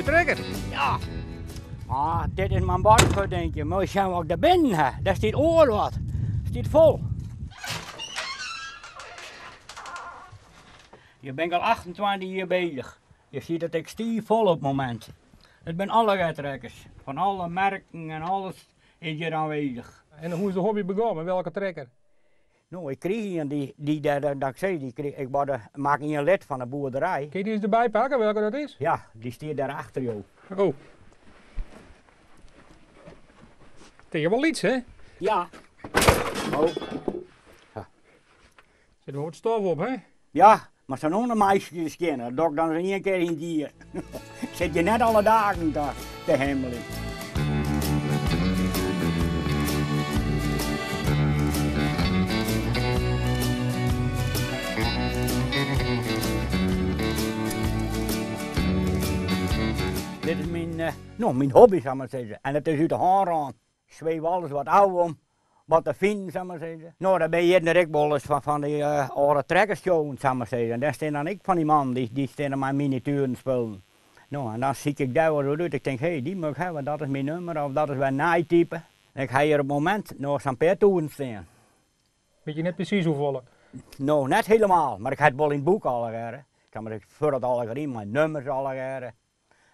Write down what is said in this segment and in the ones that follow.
mooie trekker. Ja. Maar dit is mijn badje, denk je. Maar zijn we ook daar binnen, hè? Daar staat oorlog. Staat vol. Je bent al 28 jaar bezig. Je ziet het textiel vol op het moment. Het zijn alle trekkers. Van alle merken en alles is hier aanwezig. En hoe is de hobby begonnen? Met welke trekker? Nou, ik kreeg hier dat ik zei, ik maak hier een lid van de boerderij. Kun je die eens erbij pakken, welke dat is? Ja, die staat daar achter jou. Oh. Tegen wel iets, hè? Ja. Oh. Zit er wat stof op, hè? Ja, maar zo'n andere meisjes kennen, dat dan eens een keer in dier. Zit je net alle dagen te hemelen. Dit is mijn hobby, zal ik maar zeggen. En het is uit de hand aan. Ik zweef alles wat oud om, wat te vinden, zal ik maar zeggen. Nou, dan ben je in de rikbollers van die oude trekkershow, zal ik maar zeggen. En daar staan dan ik van die man, die staan aan mijn miniaturen spelen. Nou, en dan zie ik daar wat uit. Ik denk, hé, die moet ik hebben, dat is mijn nummer, of dat is mijn naaitype. En ik ga hier op het moment nog zo'n paar toeren staan. Weet je net precies hoeveel? Nou, net helemaal, maar ik heb het wel in het boek al gehad. Ik heb het voor het al erin, mijn nummers al gehad.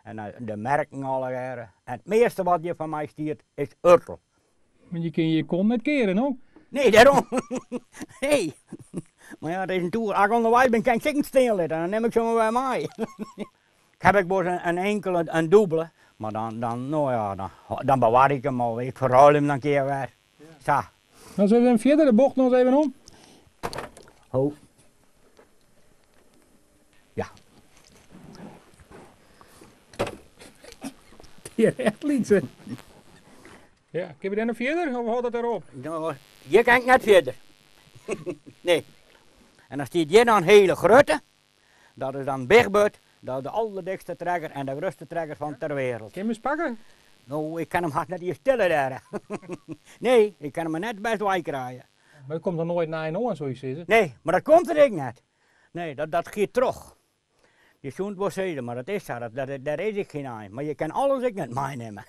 En de merken al gehad. En het meeste wat je van mij stiert is Urtel. Want je kun je kont net keren, hoor. Nee, daarom. Nee. Maar ja, deze toer, als ik onderwijs ben, kan ik zeker stil en dan neem ik zo maar bij mij. Ik heb ik wel een enkele, een dubbele, maar nou ja, dan bewaar ik hem al. Ik verruil hem dan een keer weer. Zo. Dan zullen we hem verder de bocht nog eens even om. Ho. Ja. Ja, echt lietsen. Ja, kun je dan nog verder of houdt het erop? Nou, je kan net verder. Nee. En dan stiet je dan hele grote. Dat is dan Bigbert. Dat is de allerdikste trekker en de grootste trekker van ter wereld. Kun je hem eens pakken? Nou, ik kan hem hard net hier stillen daar. Nee, ik kan hem net best wel krijgen. Maar dat komt er nooit naar een oor, zoiets is het. Nee, maar dat komt er ik net. Nee, dat gaat terug. Je zult het wel zeggen, maar dat is zo. Daar is ik geen aan. Maar je kan alles ik net meenemen.